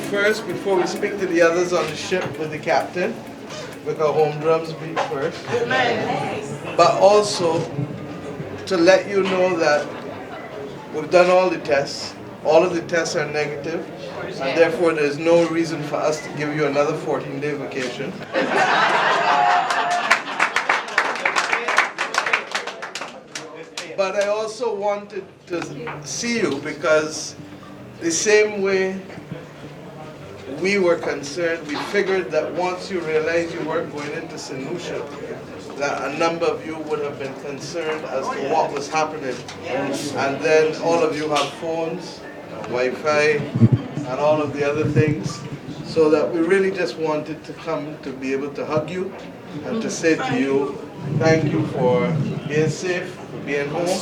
First, before we speak to the others on the ship with the captain, with our home drums beat first. But also to let you know that we've done all the tests. All of the tests are negative, and therefore there's no reason for us to give you another 14-day vacation. But I also wanted to see you because the same way we were concerned, we figured that once you realized you weren't going into St. Lucia, that a number of you would have been concerned as to what was happening. And then all of you have phones, Wi-Fi, and all of the other things, so that we really just wanted to come to be able to hug you and to say to you, thank you for being safe, for being home.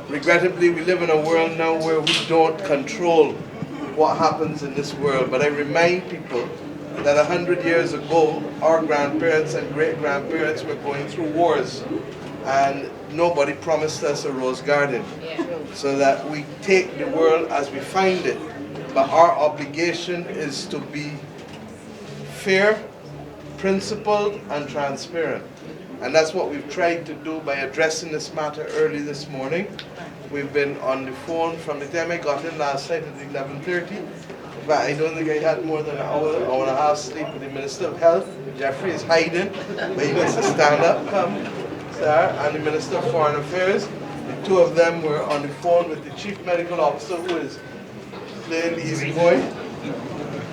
Regrettably, we live in a world now where we don't control what happens in this world, but I remind people that 100 years ago, our grandparents and great-grandparents were going through wars, and nobody promised us a rose garden. So that we take the world as we find it, but our obligation is to be fair, principled, and transparent. And that's what we've tried to do by addressing this matter early this morning. We've been on the phone from the time I got in last night at 11:30. But I don't think I had more than an hour and a half sleep with the Minister of Health. Jeffrey is hiding, but he wants to stand up, come, sir, and the Minister of Foreign Affairs, the two of them were on the phone with the chief medical officer, who is playing easy boy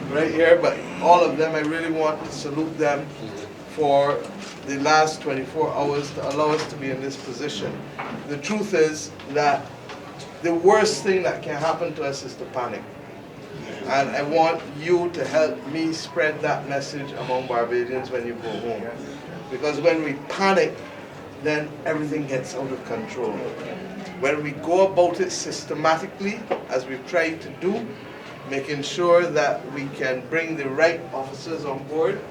right here. But all of them, I really want to salute them for the last 24 hours to allow us to be in this position. The truth is that the worst thing that can happen to us is to panic. And I want you to help me spread that message among Barbadians when you go home. Because when we panic, then everything gets out of control. When we go about it systematically, as we've tried to do, making sure that we can bring the right officers on board,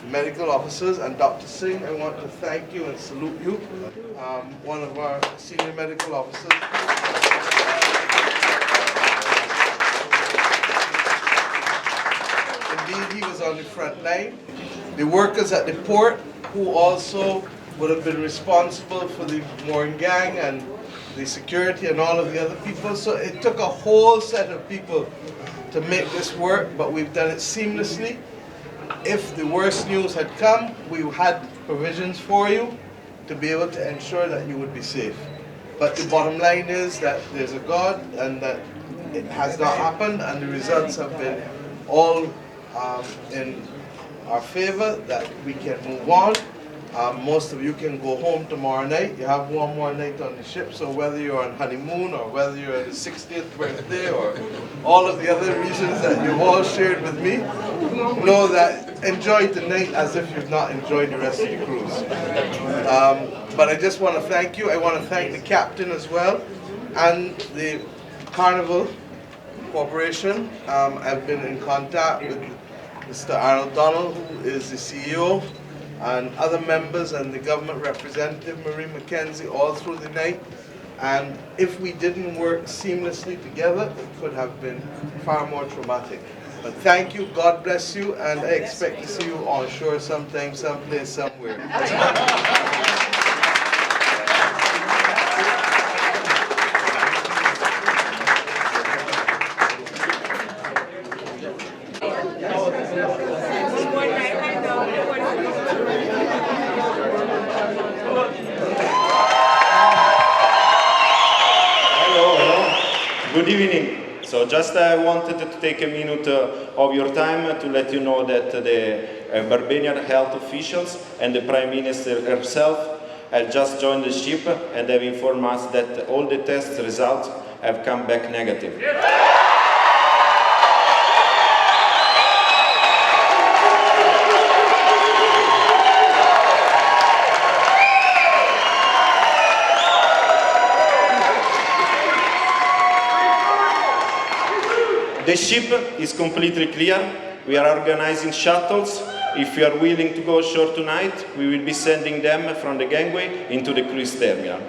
medical officers, and Dr. Singh, I want to thank you and salute you, one of our senior medical officers. Indeed, he was on the front line. The workers at the port, who also would have been responsible for the mooring gang and the security and all of the other people. So it took a whole set of people to make this work, but we've done it seamlessly. If the worst news had come, we had provisions for you to be able to ensure that you would be safe. But the bottom line is that there's a God and that it has not happened, and the results have been all in our favor, that we can move on. Most of you can go home tomorrow night. You have one more night on the ship, so whether you're on honeymoon or whether you're on the 60th birthday or all of the other reasons that you've all shared with me, know that enjoy tonight as if you've not enjoyed the rest of the cruise. But I just want to thank you. I want to thank the captain as well and the Carnival Corporation. I've been in contact with Mr. Arnold Donald, who is the CEO, and other members and the government representative, Marie McKenzie, all through the night. And if we didn't work seamlessly together, it could have been far more traumatic. But thank you, God bless you, and I expect to see you on shore sometime, someplace, somewhere. Good evening. So just I wanted to take a minute of your time to let you know that the Barbadian health officials and the Prime Minister herself have just joined the ship and have informed us that all the test results have come back negative. The ship is completely clear. We are organizing shuttles. If you are willing to go ashore tonight, we will be sending them from the gangway into the cruise terminal.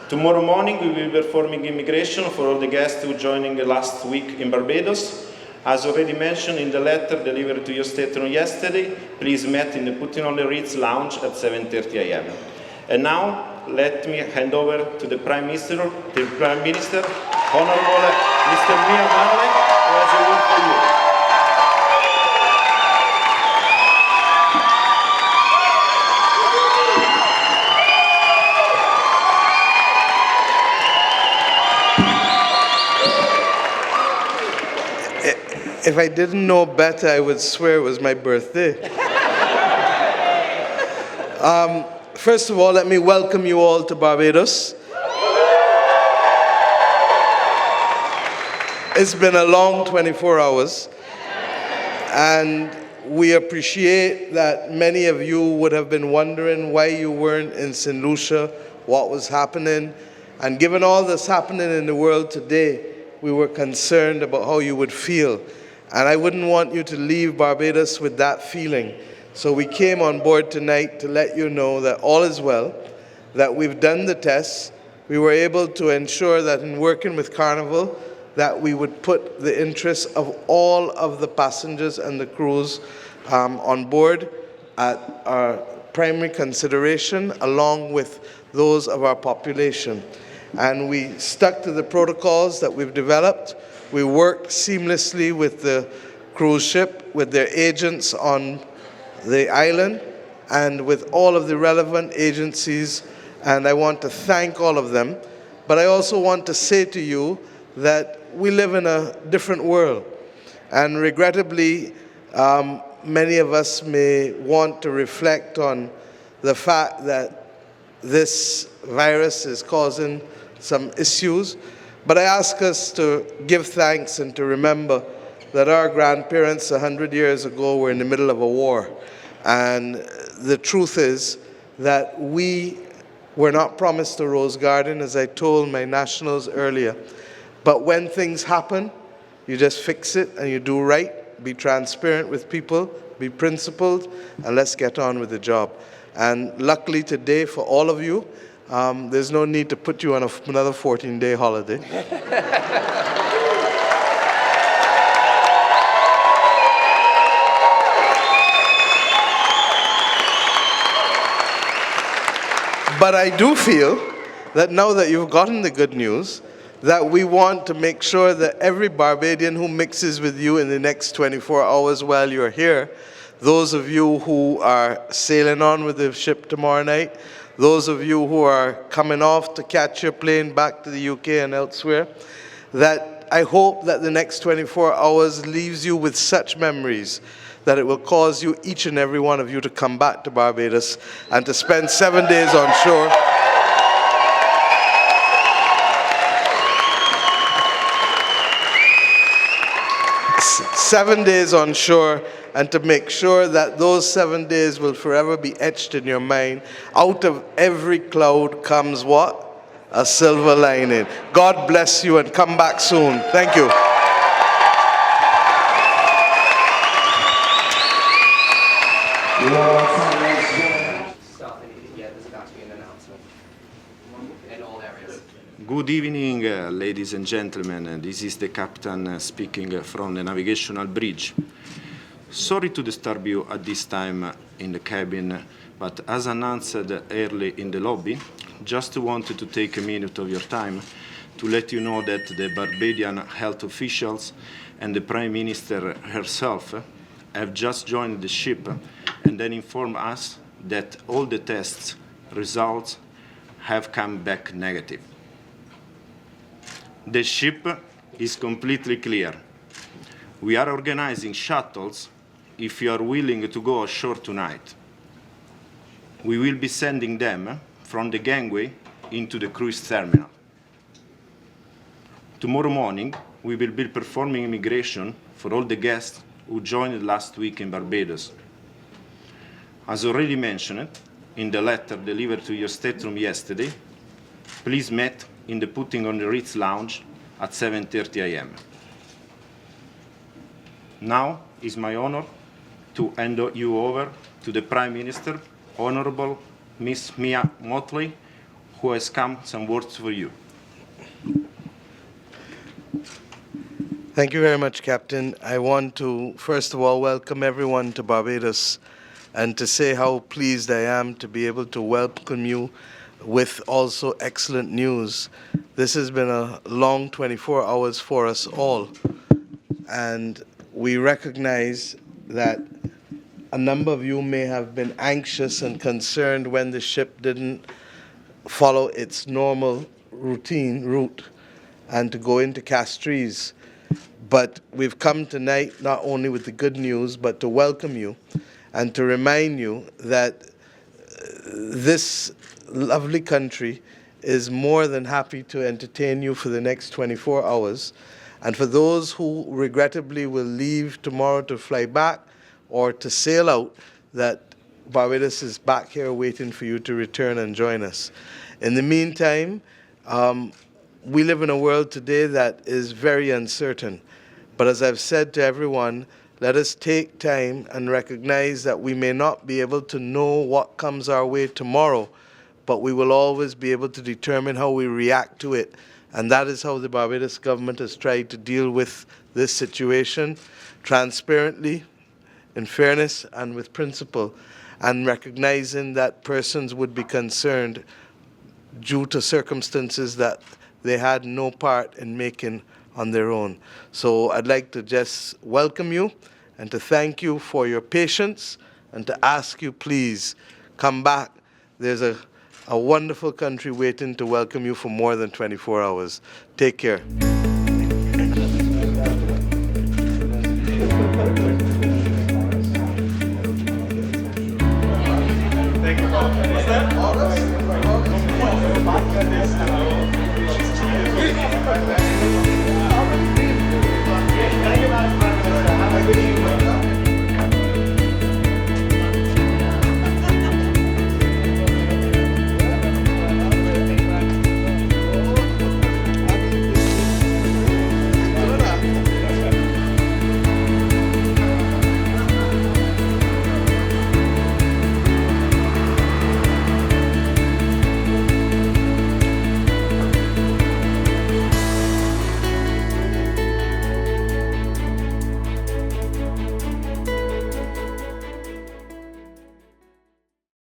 Tomorrow morning, we will be performing immigration for all the guests who joined last week in Barbados. As already mentioned in the letter delivered to your stateroom yesterday, please meet in the Putting on the Ritz lounge at 7:30 a.m. And now, let me hand over to the Prime Minister, Honorable Mr. Mottley, who has a word for you. If I didn't know better, I would swear it was my birthday. First of all, let me welcome you all to Barbados. It's been a long 24 hours, and we appreciate that many of you would have been wondering why you weren't in St. Lucia, what was happening. And given all that's happening in the world today, we were concerned about how you would feel. And I wouldn't want you to leave Barbados with that feeling. So we came on board tonight to let you know that all is well, that we've done the tests. We were able to ensure that in working with Carnival, that we would put the interests of all of the passengers and the crews on board at our primary consideration, along with those of our population. And we stuck to the protocols that we've developed. We worked seamlessly with the cruise ship, with their agents on the island, and with all of the relevant agencies. And I want to thank all of them, But I also want to say to you that we live in a different world. And regrettably, many of us may want to reflect on the fact that this virus is causing some issues. But I ask us to give thanks and to remember that our grandparents 100 years ago were in the middle of a war. And the truth is that we were not promised a rose garden, as I told my nationals earlier. But when things happen, you just fix it and you do right. Be transparent with people, be principled, and let's get on with the job. And luckily today for all of you, there's no need to put you on another 14-day holiday. But I do feel that now that you've gotten the good news, that we want to make sure that every Barbadian who mixes with you in the next 24 hours while you're here, those of you who are sailing on with the ship tomorrow night, those of you who are coming off to catch your plane back to the UK and elsewhere, that I hope that the next 24 hours leaves you with such memories that it will cause you, each and every one of you, to come back to Barbados and to spend 7 days on shore. Seven days on shore, and to make sure that those 7 days will forever be etched in your mind. Out of every cloud comes what? A silver lining. God bless you and come back soon. Thank you. Good evening, ladies and gentlemen. This is the captain speaking from the navigational bridge. Sorry to disturb you at this time in the cabin, but as announced early in the lobby, just wanted to take a minute of your time to let you know that the Barbadian health officials and the Prime Minister herself have just joined the ship and then informed us that all the tests results have come back negative. The ship is completely clear. We are organizing shuttles if you are willing to go ashore tonight. We will be sending them from the gangway into the cruise terminal. Tomorrow morning, we will be performing immigration for all the guests who joined last week in Barbados. As already mentioned in the letter delivered to your stateroom yesterday, please meet in the Putting on the Ritz lounge at 7:30 a.m. Now it's my honor to hand you over to the Prime Minister, Honorable Miss Mia Mottley, who has come some words for you. Thank you very much, Captain. I want to, first of all, welcome everyone to Barbados and to say how pleased I am to be able to welcome you with also excellent news. This has been a long 24 hours for us all, and we recognize that a number of you may have been anxious and concerned when the ship didn't follow its normal route and to go into Castries. But we've come tonight not only with the good news, but to welcome you and to remind you that this lovely country is more than happy to entertain you for the next 24 hours. And for those who regrettably will leave tomorrow to fly back or to sail out, that Barbados is back here waiting for you to return and join us. In the meantime, we live in a world today that is very uncertain. But as I've said to everyone, let us take time and recognize that we may not be able to know what comes our way tomorrow, but we will always be able to determine how we react to it. And that is how the Barbados government has tried to deal with this situation, transparently, in fairness, and with principle, and recognizing that persons would be concerned due to circumstances that they had no part in making on their own. So I'd like to just welcome you and to thank you for your patience and to ask you, please, come back. There's a a wonderful country waiting to welcome you for more than 24 hours. Take care. Thank you.